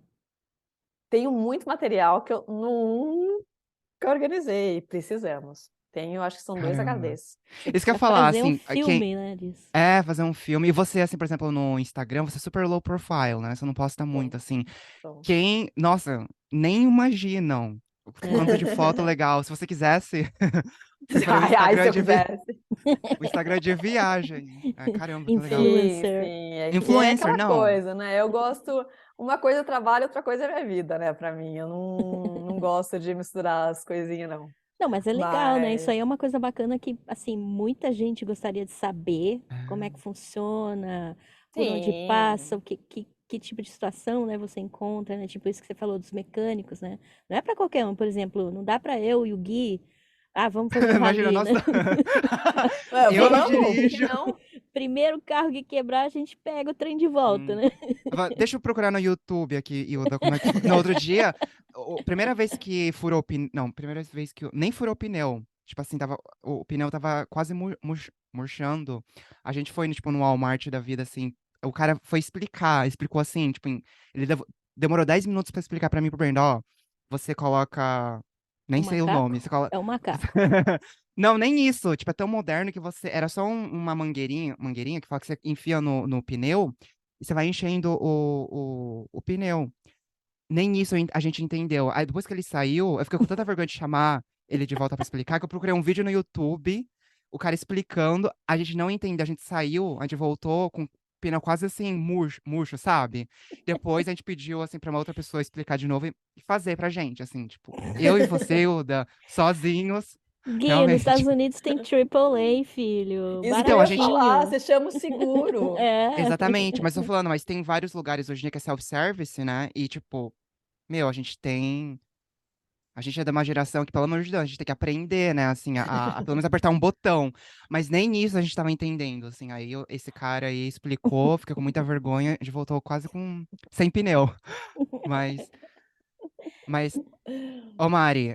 Tenho muito material que eu nunca organizei, precisamos. Tenho, acho que são 2
Caramba.
HDs.
Isso que eu ia
Pra
falar,
fazer um
assim, quem
filme, né, disso.
é fazer um filme, e você, assim, por exemplo, no Instagram, você é super low profile, né? Você não posta
Sou,
muito, assim.
sou.
Nossa, nem imaginam o quanto de foto legal. Se você quisesse, você faria um
Ai, se
Instagram
eu quisesse.
o Instagram de viagem. Ah, caramba, que legal.
Sim,
Influencer.
sim. É que é
Influencer,
aquela
não.
coisa, né? Eu gosto. Uma coisa é trabalho, outra coisa é minha vida, né? Pra mim. Eu não gosto de misturar as coisinhas, não.
Não, mas é legal, né? Isso
Mas.
aí é uma coisa bacana que, assim, muita gente gostaria de saber como é que
Ah,
funciona, por onde passa,
Sim.
que tipo de situação, né, você encontra, né? Tipo isso que você falou dos mecânicos, né? Não é para qualquer um, por exemplo, não dá para eu e o Gui, vamos fazer um
imagina,
rally, né?
nossa. Eu não
Vamos, por que
dirijo.
não?
Primeiro carro que quebrar, a gente pega o trem de volta,
Hum.
né?
Deixa eu procurar no YouTube aqui, Ilda, como é que. No outro dia, primeira vez que furou o pneu. Não, primeira vez que. Nem furou o pneu. Tipo assim, o pneu tava quase murchando. A gente foi, tipo, no Walmart da vida, assim. O cara foi explicou assim, tipo, ele demorou 10 minutos pra explicar pra mim e pro Brenda, ó. Você coloca.
O
Nem sei o nome.
macaco
Você coloca.
é o macaco.
Não, nem isso. Tipo, é tão moderno que você. Era só uma mangueirinha que fala que você enfia no pneu e você vai enchendo o pneu. Nem isso a gente entendeu. Aí depois que ele saiu, eu fiquei com tanta vergonha de chamar ele de volta pra explicar que eu procurei um vídeo no YouTube, o cara explicando, a gente não entendeu. A gente saiu, a gente voltou com o pneu quase assim, murcho, sabe? Depois a gente pediu, assim, pra uma outra pessoa explicar de novo e fazer pra gente, assim, tipo, eu e você, Uda, sozinhos,
Gui, nos Estados
realmente.
Unidos tem AAA, filho.
Isso que eu
Então, a
ia
gente.
falar,
Baratinho.
você chama o seguro.
É.
Exatamente, mas tô falando, mas tem vários lugares hoje em dia que é self-service, né? E, tipo, meu, a gente tem. A gente é de uma geração que, pelo amor de Deus, a gente tem que aprender, né? Assim, a pelo menos apertar um botão. Mas nem isso a gente tava entendendo, assim. Aí esse cara aí explicou, fiquei com muita vergonha, a gente voltou quase com sem pneu. Mas, mas Ô Mari,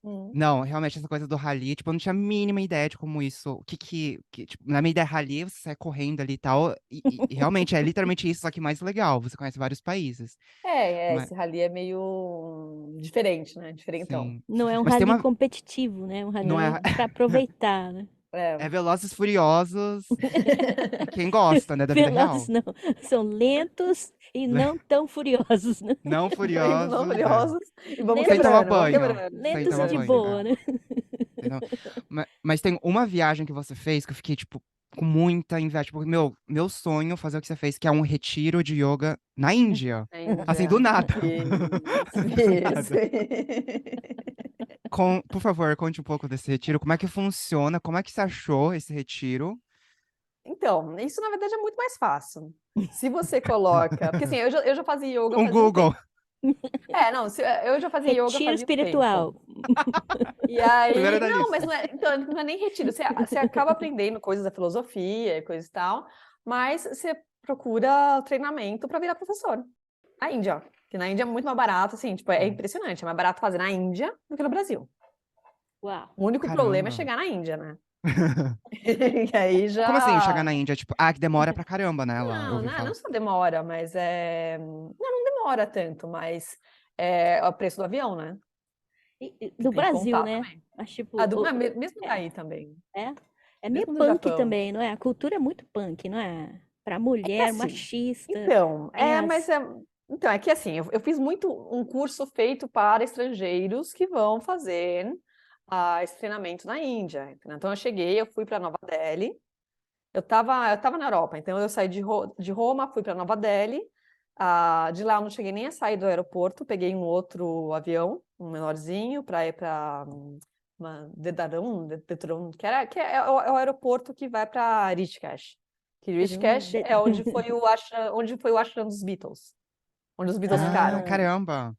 Hum.
não, realmente essa coisa do rally, tipo, eu não tinha a mínima ideia de como isso, tipo, na minha ideia rally, você sai correndo ali e tal, e realmente é literalmente isso, só que mais legal, você conhece vários países, mas,
Esse rally é meio diferente, né? Diferentão.
sim,
Não é um
mas tem
rally
uma,
competitivo, né? É um
não
rally
é,
para aproveitar, né?
É.
é Velozes e Furiosos, quem gosta, né, da vida
Velozes
real,
não, são lentos e não tão furiosos, né?
não
Ainda não
furiosos,
furiosos. E vamos
sem
Lentos,
tomar
quebrando, vamos
banho,
quebrando.
sem
lentos e
tomar
de
banho,
boa, né?
Entendeu? Mas tem uma viagem que você fez que eu fiquei, tipo, com muita inveja. Porque, meu sonho é fazer o que você fez, que é um retiro de yoga na Índia.
Na
Assim, do
Índia.
nada.
Isso,
Do
isso.
nada. Por favor, conte um pouco desse retiro. Como é que funciona? Como é que você achou esse retiro?
Então, isso na verdade é muito mais fácil. Se você coloca. Porque assim, eu já fazia yoga
Um
fazia um
Google.
tempo. Eu já fazia yoga
Retiro
fazia um tempo.
espiritual.
E
Primeiro
aí,
da
não, mas
lista.
não é nem retiro. Você acaba aprendendo coisas da filosofia e coisa e tal, mas você procura treinamento para virar professor. Na Índia, que na Índia é muito mais barato, assim, tipo, é
Hum,
impressionante. É mais barato fazer na Índia do que no Brasil.
Uau.
O único problema é
Caramba.
chegar na Índia, né? E aí
Como assim chegar
já.
na Índia? Tipo, que demora pra caramba, né? Lá, eu
Não,
ouvi
não, não
falar.
só demora, mas é. Não demora tanto, mas é o preço do avião, né? Que
Do
tem que
Brasil,
contar
né?
também.
Mas tipo,
Mesmo
é,
daí também.
é, é meio
Mesmo do
punk
Japão.
também, não é? A cultura é muito punk, não é? Pra
É
mulher,
assim.
machista,
Então,
tem
é, mas
as.
é. Então, é que assim, eu fiz muito um curso feito para estrangeiros que vão fazer esse treinamento na Índia. Entendeu? Então, eu cheguei, eu fui para Nova Delhi. Eu tava na Europa, então eu saí de Roma, fui para Nova Delhi. De lá eu não cheguei nem a sair do aeroporto, peguei um outro avião, um menorzinho, para ir para Dedarum, que é o aeroporto que vai para Rishikesh. Que Rishikesh é onde foi o ashram dos Beatles, onde os Beatles
Ah,
ficaram.
Ah,
caramba.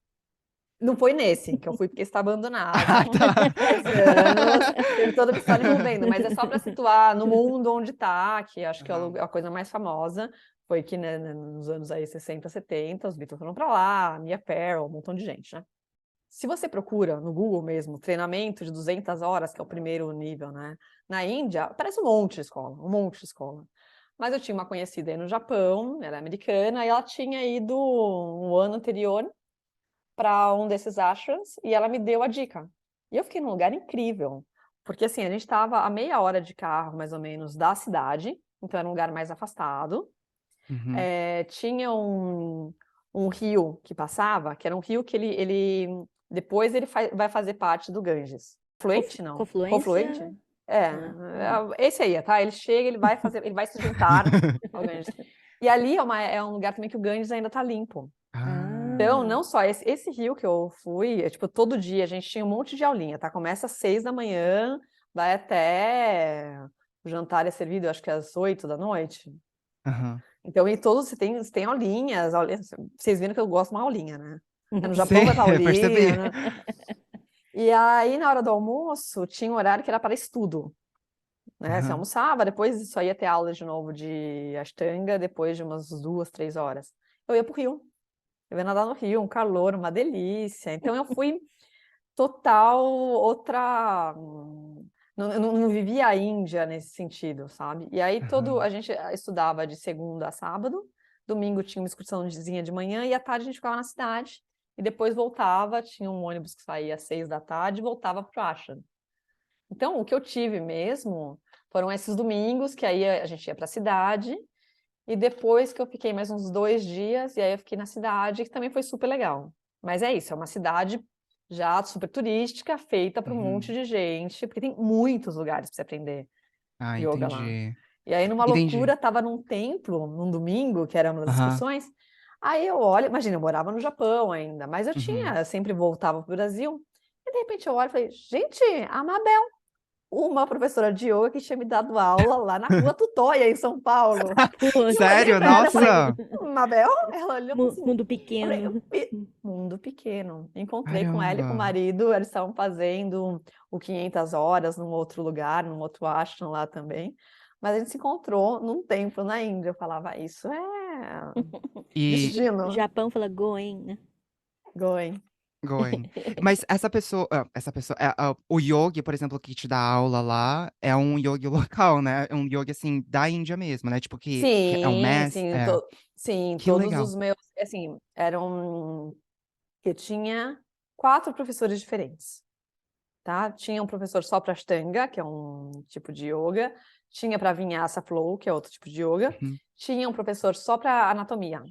Não foi nesse, que eu fui porque está abandonado.
Ah, tá.
Faz anos, teve toda uma história envolvendo, mas é só para situar no mundo onde está, que acho que é
Aham.
a coisa mais famosa. Foi que, né, nos anos aí 60, 70, os Beatles foram para lá, Mia Farrow, um montão de gente, né? Se você procura no Google mesmo, treinamento de 200 horas, que é o primeiro nível, né? Na Índia, aparece um monte de escola, um monte de escola. Mas eu tinha uma conhecida aí no Japão, ela é americana, e ela tinha ido um ano anterior para um desses ashrams e ela me deu a dica. E eu fiquei num lugar incrível, porque assim, a gente estava a meia hora de carro, mais ou menos, da cidade, então era um lugar mais afastado.
Uhum.
Tinha um rio que passava, que era um rio que depois ele vai fazer parte do Ganges. Fluente, não? Confluente?
Confluência.
É,
Ah,
esse aí, tá? Ele chega, ele vai se juntar ao Ganges. E ali é um lugar também que o Ganges ainda está limpo. Então,
Ah,
ah,
não só esse rio que eu fui, tipo, todo dia a gente tinha um monte de aulinha, tá? Começa às 6 da manhã, vai até o jantar é servido, acho que às 8 da noite.
aham.
Então, e todos você tem aulinhas, vocês viram que eu gosto de uma aulinha, né? No Japão
Sim,
vai pra
eu percebi.
aulinha, né? E aí, na hora do almoço, tinha um horário que era para estudo, né? Você
Aham.
almoçava, depois só ia ter aula de novo de Ashtanga, depois de umas 2, 3 horas. Eu ia pro rio. Eu ia nadar no rio, um calor, uma delícia. Então eu fui total outra. Eu não vivia a Índia nesse sentido, sabe? E aí
Aham.
a gente estudava de segunda a sábado, domingo tinha uma excursãozinha de manhã e à tarde a gente ficava na cidade. E depois voltava, tinha um ônibus que saía às 6 da tarde e voltava para o Ashram. Então, o que eu tive mesmo foram esses domingos que aí a gente ia para a cidade e depois que eu fiquei mais uns 2 dias, e aí eu fiquei na cidade, que também foi super legal. Mas é isso, é uma cidade já super turística, feita para um monte
Uhum.
de gente, porque tem muitos lugares para você aprender
Ah,
yoga lá.
entendi.
E aí, numa
Entendi.
loucura, estava num templo, num domingo, que era uma das
Aham.
excursões. Aí eu olho, imagina, eu morava no Japão ainda, mas
Uhum.
eu sempre voltava para o Brasil. E de repente eu olho e falei, gente, a Mabel, uma professora de yoga que tinha me dado aula lá na rua Tutóia, em São Paulo. E eu olhei
Sério?
para ela e falei,
Nossa!
Mabel? Ela olhou assim.
mundo
Eu falei,
pequeno.
mundo pequeno. Encontrei com ela e com o
Caramba!
marido, eles estavam fazendo o 500 horas num outro lugar, num outro ashram lá também. Mas a gente se encontrou num templo na Índia. Eu falava, isso é
E
destino.
Japão fala Goen, né?
Going.
going. Mas essa pessoa, o yogi, por exemplo, que te dá aula lá, é um yogi local, né? É um yogi assim da Índia mesmo, né? Tipo que é um
Sim,
mestre,
sim, sim,
que
todos
legal.
os meus, assim, eu tinha 4 professores diferentes. Tá? Tinha um professor só para Ashtanga, que é um tipo de yoga, tinha para Vinyasa Flow, que é outro tipo de yoga,
Uhum.
tinha um professor só para anatomia.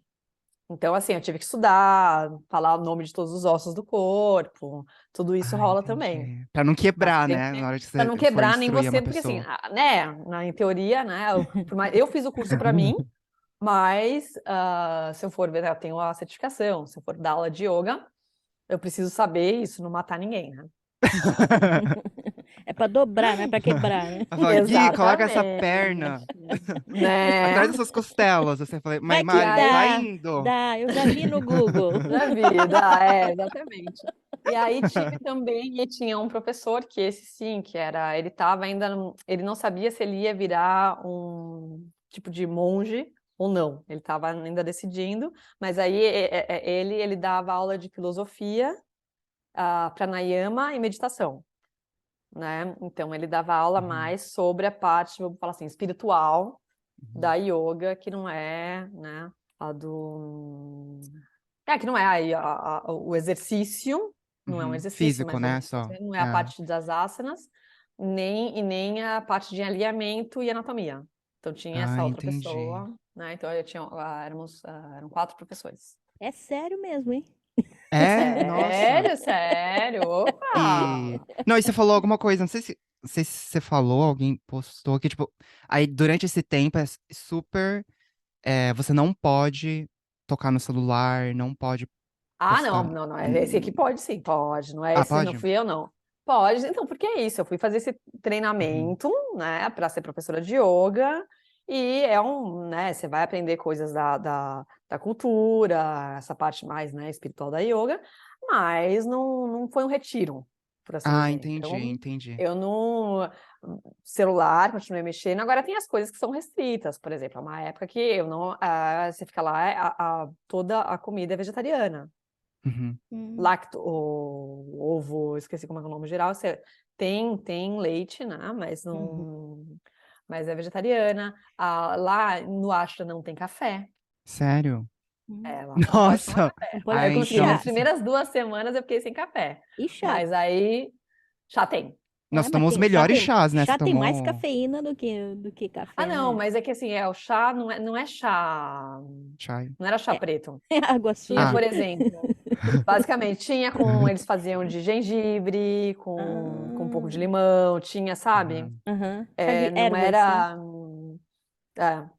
Então, assim, eu tive que estudar, falar o nome de todos os ossos do corpo, tudo isso
Ah,
rola também.
entendi. Pra não
Tá? Você
quebrar,
tem que
né? Na
ter,
hora que
para
você
não
for
quebrar nem
instruir uma
você, porque assim,
pessoa.
né, em teoria, né, eu fiz o curso para mim, mas se eu for ver, eu tenho a certificação, se eu for dar aula de yoga, eu preciso saber isso, não matar ninguém, né?
É pra dobrar, não é pra quebrar, né?
Ela fala, Gui, coloca essa
Exatamente,
perna
né?
atrás dessas costelas. Assim, eu falei,
Vai
mãe,
que
E
Mari, tá
aí,
indo.
dá, eu já vi no Google.
da vida, exatamente. E aí tive também, e tinha um professor que esse sim, ele estava ainda, ele não sabia se ele ia virar um tipo de monge ou não. Ele estava ainda decidindo, mas aí ele dava aula de filosofia, pranayama e meditação. né? Então ele dava aula
Uhum.
mais sobre a parte, vamos falar assim, espiritual
Uhum.
da yoga, que não é, né, a do... que não é o exercício, não é um
Uhum.
exercício,
Físico,
mas
né? Só.
não é a parte das asanas, nem a parte de alinhamento e anatomia. Então tinha
Ah,
essa outra
entendi.
pessoa, né? Então eram 4 professores.
É sério mesmo, hein?
É? Nossa.
Sério? Opa!
E. Não, e você falou alguma coisa, não sei se você falou, alguém postou que, tipo, aí durante esse tempo é super. Você não pode tocar no celular, não pode
Ah, não,
postar.
não, não. Esse aqui pode sim, pode. Não é
Ah,
esse, não
pode?
fui eu, não. Pode, então, porque é isso. Eu fui fazer esse
Uhum.
treinamento, né, para ser professora de yoga, e né, você vai aprender coisas da cultura, essa parte mais, né, espiritual da yoga, mas não foi um retiro, por assim
Ah,
dizer.
entendi,
Então,
entendi.
eu não. Celular, continuei mexendo. Agora tem as coisas que são restritas, por exemplo, é uma época que eu não. Você fica lá, toda a comida é vegetariana.
Uhum.
O ovo, esqueci como é o nome geral, tem leite, né? Mas
Uhum.
não, mas é vegetariana. Lá no Ashra não tem café.
Hum.
Lá você não pode tomar
Nossa!
café.
Não pode
Aí eu
Aí
beber
consegui,
então.
nas
chá.
primeiras 2 semanas eu fiquei sem café.
E chá?
Mas aí já tem.
Nós
Mas
tomamos os melhores chás, né? Você
chá tem mais
tomou
cafeína do que
Ah,
café,
não,
né?
mas é que assim, o chá não é chá,
chai?
não era chá
É,
preto.
é água
Tinha,
Ah,
suja.
por exemplo, basicamente, eles faziam de gengibre, com um pouco de
Ah,
line tinha, sabe?
uhum.
aham. Chá de
Não
ervas, né?
era. É.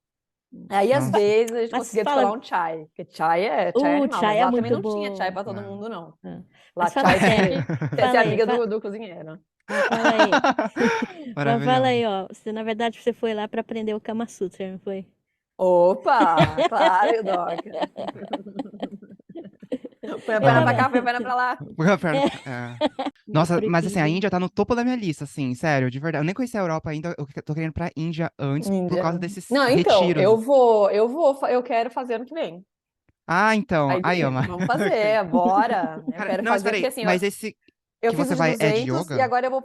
Aí, às
Nossa.
vezes, a gente
Mas
conseguia
fala,
descolar um chai, porque chai é
o
animal,
chá
mas
é
lá também
muito
não tinha chai
bom.
para todo
Não.
mundo, não.
Ah.
Lá,
Mas fala
chai tem
sério.
que ser
Fala aí,
amiga do cozinheiro.
fala aí. Mas fala
Maravilhoso.
aí, ó. Na verdade, você foi lá para aprender o Kama Sutra, não foi?
Opa! Claro, Doca. Foi a
Eu
perna
tava.
pra cá, foi a perna pra lá.
É. Nossa, mas assim, a
Precisam.
Índia tá no topo da minha lista, assim, sério, de verdade. Eu nem conheci a Europa ainda, eu tô querendo ir pra Índia antes por
Índia.
causa desses
Não, então,
retiros.
eu quero fazer ano que vem.
Ah, então,
Aí,
aí, ó.
vamos fazer, bora. Eu
Cara,
quero
não, mas
fazer, porque
peraí,
assim,
mas esse
eu
que
fiz
você
o de
vai é de
200 e
yoga?
agora eu vou.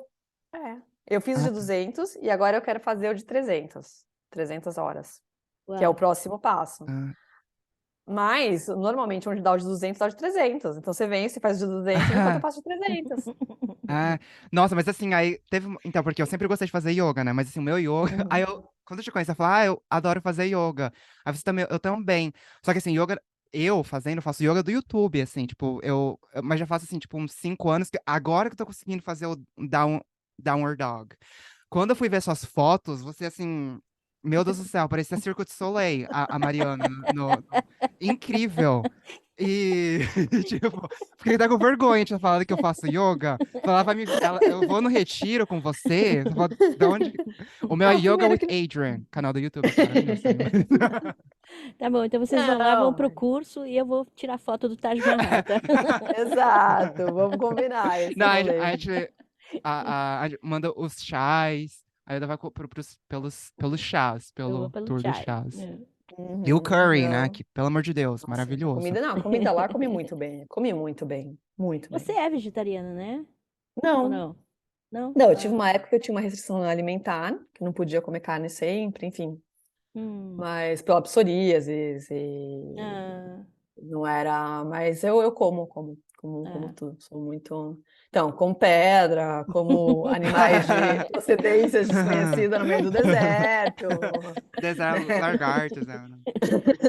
Eu fiz o
Ah,
de
tá.
200 e agora eu quero fazer o de 300 horas, que é o
Uau.
próximo passo.
Ah.
Mas, normalmente, onde dá o de 200, dá o de 300. Então, você vem, você faz o de 200 enquanto eu faço o de 300.
Ah, nossa, mas assim, aí teve. Então, porque eu sempre gostei de fazer yoga, né? Mas assim, o meu yoga. Aí
Uhum.
eu. Quando eu te conheci, eu falei, eu adoro fazer yoga. Aí você também, eu também. Só que assim, yoga. Eu fazendo, eu faço yoga do YouTube, assim, tipo, mas já faço, assim, tipo, uns 5 anos, agora que eu tô conseguindo fazer o Downward Dog. Quando eu fui ver suas fotos, você, assim, meu Deus do céu, parecia Cirque du Soleil, a Mariana. Incrível. E, tipo, fiquei até com vergonha de ter falado que eu faço yoga. Ela vai eu vou no retiro com você. Você fala, da onde? O meu é
Não,
Yoga
primeiro
with
que.
Adrian, canal do YouTube aqui, maravilhoso também.
Tá bom, então vocês vão lá, vão
Não,
pro curso e eu vou tirar foto do Taj Mahal, tá?
exato. Vamos combinar esse
Não,
rolê.
a gente manda os chás, aí eu dava pelos chás,
Eu vou
pelo
pelo
tour dos
chai.
chás.
É.
E o curry, né?
Não.
Que, pelo amor de Deus,
Nossa,
maravilhoso.
comida não, comida lá comi muito bem. Comi muito bem, muito
Você
bem.
é vegetariana, né? Ou
Não,
não? Não?
não, eu tive
Ah.
uma época que eu tinha uma restrição alimentar, que eu não podia comer carne sempre, enfim.
Hum.
Mas pela psoríase
Ah.
não era. Mas eu como
Ah.
tudo. Sou muito. Então, como pedra, como animais de procedência desconhecida no meio do deserto.
Lagartos, né?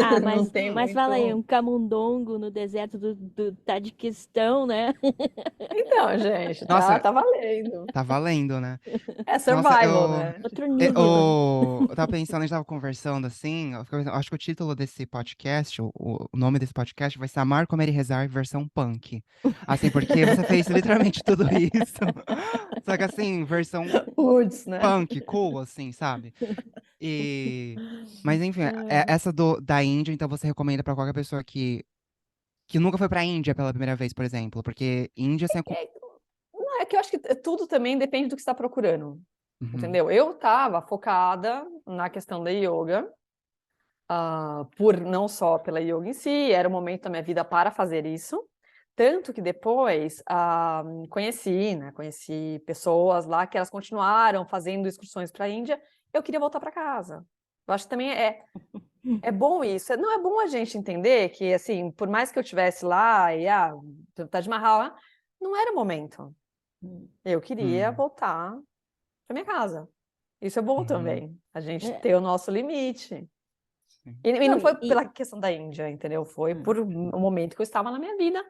Ah,
Não
mas,
tem
mas fala aí,
muito.
um camundongo no deserto do Tadiquistão, né?
Então, gente, tá,
Nossa,
tá valendo.
tá valendo, né?
É
Nossa,
survival, né?
Outro nível.
eu tava pensando, a gente tava conversando assim, eu fiquei pensando, acho que o título desse podcast, o nome desse podcast vai ser Amar, Comer e Rezar versão punk. Assim, porque você fez literalmente tudo isso, só que assim, versão
Putz, né?
punk, cool, assim, sabe? E... Mas enfim,
É.
essa da Índia, então você recomenda pra qualquer pessoa que nunca foi pra Índia pela primeira vez, por exemplo, porque Índia, assim,
É, não, é que eu acho que tudo também depende do que você está procurando,
Uhum,
entendeu? Eu estava focada na questão da yoga, por não só pela yoga em si, era o momento da minha vida para fazer isso, Tanto que depois conheci pessoas lá que elas continuaram fazendo excursões para a Índia. Eu queria voltar para casa. Eu acho que também é bom isso. Não é bom a gente entender que, assim, por mais que eu estivesse lá e Taj Mahal, não era o momento. Eu queria
Hum.
voltar para minha casa. Isso é bom
Uhum.
também. A gente
É.
ter o nosso limite.
Sim.
E
Não,
não foi
e-
pela questão da Índia, entendeu? Foi
Hum.
por um momento que eu estava na minha vida.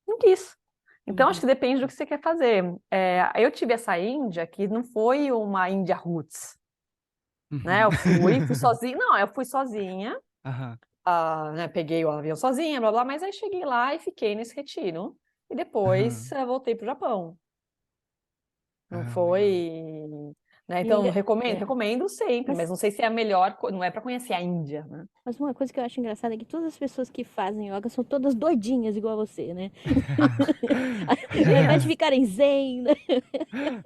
Não quis. Então, acho que depende do que você quer fazer. Eu tive essa Índia que não foi uma Índia roots, né? Eu fui sozinha. Não, eu fui sozinha,
Aham.
né? Peguei o avião sozinha, blá, blá, mas aí cheguei lá e fiquei nesse retiro. E depois
Aham.
voltei para o Japão. Não
Ah, legal.
foi... Né?
e
Então,
ainda-
recomendo,
é.
recomendo sempre, mas
Mas,
não sei se é a melhor, não é para conhecer a Índia, né?
mas uma coisa que eu acho engraçada é que todas as pessoas que fazem yoga são todas doidinhas igual a você, né? Ao invés de ficarem zen, né? Vão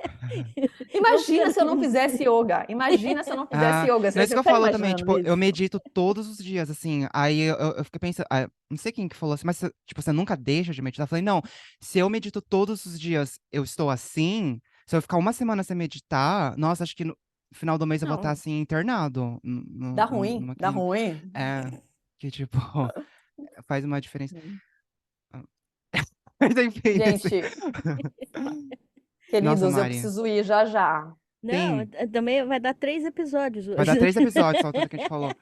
Imagina
ficando.
se eu não fizesse yoga. Imagina se eu não fizesse
Ah,
yoga.
não é isso que
Você
eu
tá
falo também,
imaginando
tipo, eu
isso?
medito todos os dias, assim, aí eu fiquei pensando, não sei quem que falou assim, mas, tipo, você nunca deixa de meditar? Eu falei, não, se eu medito todos os dias, eu estou assim, se eu ficar uma semana sem meditar, nossa, acho que no final do mês eu vou estar,
Não,
assim, internado, numa
dá
clínica,
ruim.
que, tipo, faz uma diferença. Mas enfim, assim,
Gente,
nossa,
queridos, eu
Mari,
preciso ir já já.
Não,
sim,
também vai dar 3 episódios
vai dar
hoje.
3 episódios só, tudo que a gente falou.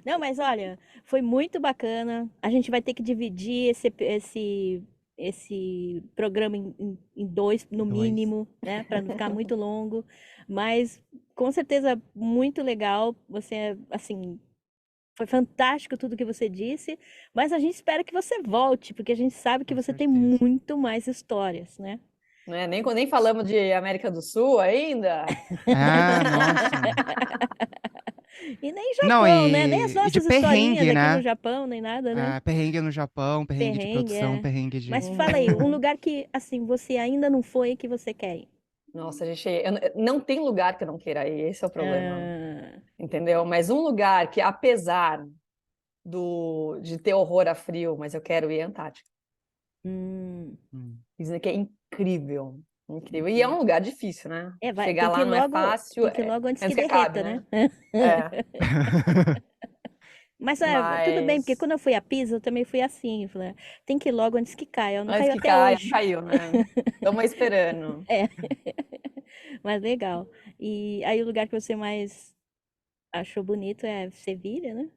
Não, mas olha, foi muito bacana. A gente vai ter que dividir esse programa em dois, no
Dois.
mínimo, né? Para não ficar muito longo. Mas com certeza muito legal. Você, assim, foi fantástico tudo que você disse. Mas a gente espera que você volte, porque a gente sabe que
Com
você tem
certeza.
muito mais histórias, né?
Né? Nem falamos de América do Sul ainda.
Ah, nossa.
E nem
Não,
Japão, né? Nem as
e de
nossas historinhas
perrengue,
aqui no
né?
Japão, nem nada, né?
Perrengue no Japão, perrengue de
Perrengue,
produção,
é.
perrengue de.
Mas fala aí, um
Uhum.
lugar que, assim, você ainda não foi e que você quer ir.
Nossa, gente, não tem lugar que eu não queira ir, esse é o problema,
Ah,
entendeu? Mas um lugar que, apesar de ter horror a frio, mas eu quero ir é a Antártica.
hum,
Hum.
Dizem que é incrível, incrível. E é um
incrível.
lugar difícil, né?
É, vai,
Chegar lá não é fácil,
tem que ir logo antes que
antes que acabe,
derreta, né?
né? É,
Mas tudo bem, porque
mas
quando eu fui a Pisa, eu também fui assim. Eu falei, tem que ir logo antes que caia. Não
antes
caiu
que
até
caia, não
hoje.
caiu, né? Estamos esperando.
É, mas legal. E aí o lugar que você mais achou bonito é Sevilha, né?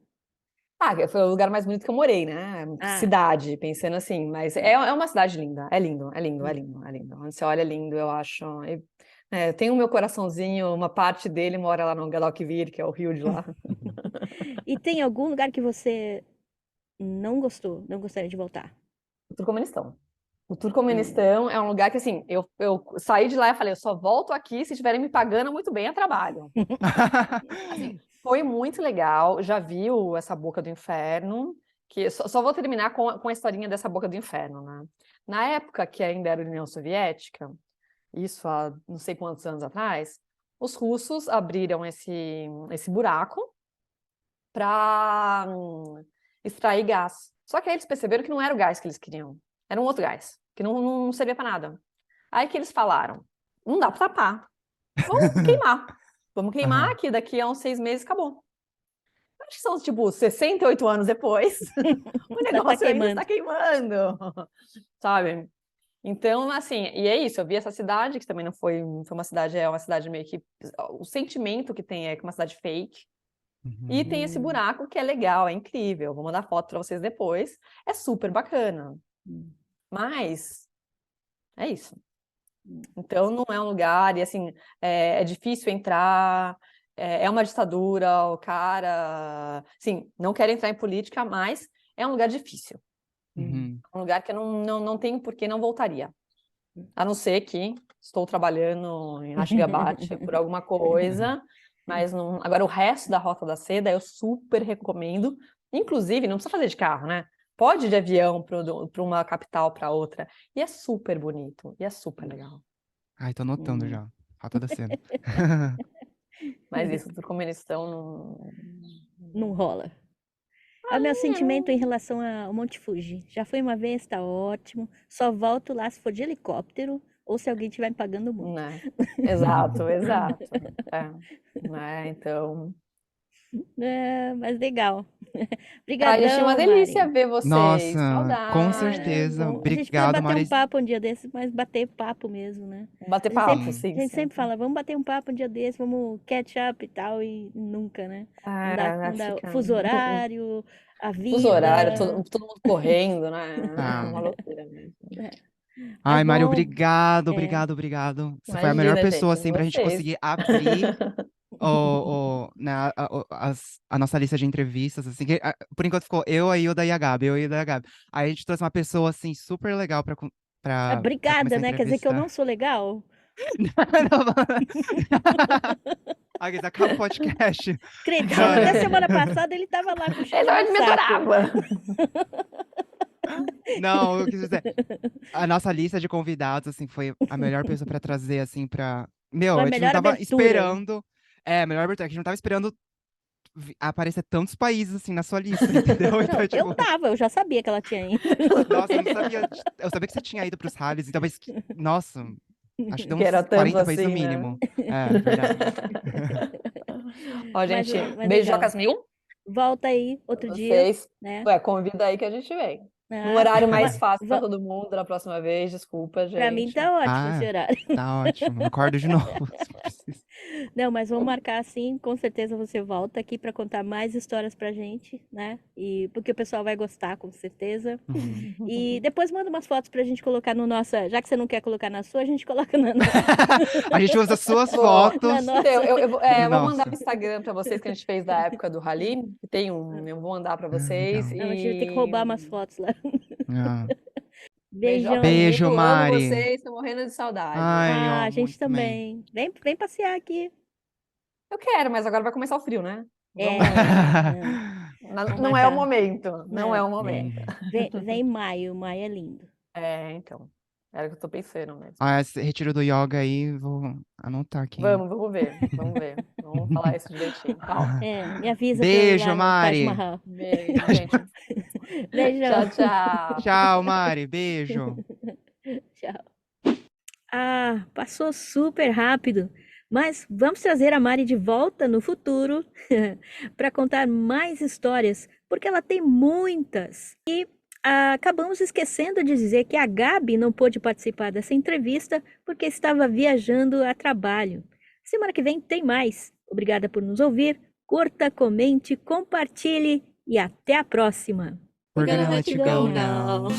Foi o lugar mais bonito que eu morei, né?
Ah,
Cidade, pensando assim, mas é uma cidade linda, é lindo, é lindo, é
hum.
lindo, é lindo. Onde você olha é lindo, eu acho. Eu tenho o meu coraçãozinho, uma parte dele mora lá no Guadalquivir, que é o rio de lá.
E tem algum lugar que você não gostou, não gostaria de voltar?
O Turcomenistão. O
Hum.
Turcomenistão é um lugar que, assim, eu saí de lá e falei, eu só volto aqui se estiverem me pagando muito bem a trabalho. Assim, foi muito legal. Já viu essa Boca do Inferno? Que só vou terminar com a historinha dessa Boca do Inferno, né? Na época que ainda era União Soviética, isso há não sei quantos anos atrás, os russos abriram esse buraco para extrair gás. Só que aí eles perceberam que não era o gás que eles queriam, era um outro gás, que não servia para nada. Aí que eles falaram: não dá para tapar, vamos queimar. Vamos queimar
Aham.
que daqui a uns 6 meses acabou. Acho que são, tipo, 68 anos depois, o
Ainda tá
negócio ainda está
queimando.
queimando, sabe? Então, assim, e é isso, eu vi essa cidade, que também não foi uma cidade, é uma cidade meio que... O sentimento que tem é que é uma cidade fake, e
Uhum.
tem esse
Hum,
buraco que é legal, é incrível, vou mandar foto para vocês depois, é super bacana,
hum,
mas é isso.
hum.
Então, não é um lugar, e assim, é difícil entrar, é uma ditadura, o cara... Sim, não quero entrar em política, mas é um lugar difícil.
Hum.
Uhum.
Um lugar que eu não tenho por que não voltaria. A não ser que estou trabalhando em Ashgabat por alguma coisa, mas não... Agora, o resto da Rota da Seda eu super recomendo. Inclusive, não precisa fazer de carro, né? Pode ir de avião para uma capital para outra. E é super bonito, e é super legal.
Ai, tô anotando
Hum.
já. Rota da Seda.
Mas isso, do Turcomenistão não...
Não rola. É o meu sentimento em relação ao Monte Fuji. Já fui uma vez, tá ótimo. Só volto lá se for de helicóptero ou se alguém estiver me pagando muito.
Né? Exato, exato. Né? Então,
É, mas legal.
gente, uma
Obrigadão,
delícia
Mari.
ver vocês.
Nossa, com
Saudade.
É
certeza.
bom. A gente precisa
Obrigado,
bater um
Mari.
papo um dia desses, mas bater papo mesmo, né?
Bater
A gente sempre,
papo,
Sim.
sim,
a gente
sim.
sempre fala, vamos bater um papo um dia desses, vamos catch up e tal, e nunca, né? Não dá.
Fica
Fuso horário, a
fuso horário,
vida.
todo mundo correndo, né?
Ah.
Uma loucura mesmo.
Mas
Ai, Mari,
bom,
obrigado,
é.
obrigado, obrigado. Você foi a melhor
Imagina,
pessoa,
gente,
assim, pra gente
vocês.
conseguir abrir né, a nossa lista de entrevistas, assim, por enquanto ficou eu, a Hilda e a Gabi, eu e a Hilda e a Gabi. Aí a gente trouxe uma pessoa, assim, super legal pra
Obrigada,
começar a
né? Quer dizer que eu não
entrevistar.
sou legal?
Aqui, acaba o podcast.
Acredito, até semana passada ele tava lá com
Essa vai
o
me
saco.
adorava.
Não, eu quis dizer, a nossa lista de convidados, assim, foi a melhor pessoa pra trazer, assim, pra... Meu,
Foi a
a gente não
melhor
tava
abertura.
esperando... É, a melhor abertura, a gente não tava esperando aparecer tantos países, assim, na sua lista, entendeu? Então,
Não,
tipo,
eu já sabia que ela tinha ido.
nossa, eu não sabia... Eu sabia que você tinha ido pros rallies, então, mas, nossa, acho que deu
Que era
uns
tanto
40 países no
assim, né?
mínimo. É, verdade.
Ó, gente,
Mas
beijocas mil
volta aí outro
pra
dia,
vocês.
né?
Ué, convida aí que a gente vem. Num
Ah,
horário
va-
mais fácil pra
va-
todo mundo da próxima vez, desculpa,
Pra mim
gente.
tá ótimo esse
Ah,
horário.
tá ótimo. Acordo de novo, se preciso.
Não, mas vamos marcar assim, com certeza você volta aqui pra contar mais histórias pra gente, né? E porque o pessoal vai gostar, com certeza.
Uhum.
E depois manda umas fotos pra gente colocar no nossa, já que você não quer colocar na sua, a gente coloca na nossa.
A gente usa suas
Boa.
fotos.
Na nossa.
Então, eu vou mandar
Nossa.
no Instagram pra vocês que a gente fez da época do Rally. Tem eu vou mandar pra vocês.
legal.
Não, a gente vai ter que roubar umas fotos lá.
Ah.
Beijão.
Beijo,
amigo,
Mari.
amo vocês, tô morrendo de saudade.
Ai,
Ah,
ó,
a gente
muito também.
também. Vem passear aqui.
Eu quero, mas agora vai começar o frio, né?
É,
Não,
Vamos
é o
marcar.
momento. Não é o
Não.
momento.
Vem em maio, maio é lindo.
Então. Era o que eu tô pensando mesmo.
Ah, esse retiro do yoga aí, vou anotar aqui.
Vamos ver. Vamos falar isso direitinho. Tá?
Me avisa
Beijo,
pra eu ir lá no Taj
Mari.
Mahal.
Beijo, gente.
Beijão.
Tchau.
Tchau, Mari. Beijo.
Tchau. Ah, passou super rápido. Mas vamos trazer a Mari de volta no futuro para contar mais histórias, porque ela tem muitas. E acabamos esquecendo de dizer que a Gabi não pôde participar dessa entrevista porque estava viajando a trabalho. Semana que vem tem mais. Obrigada por nos ouvir. Curta, comente, compartilhe e até a próxima.
We're gonna let you go now.
now.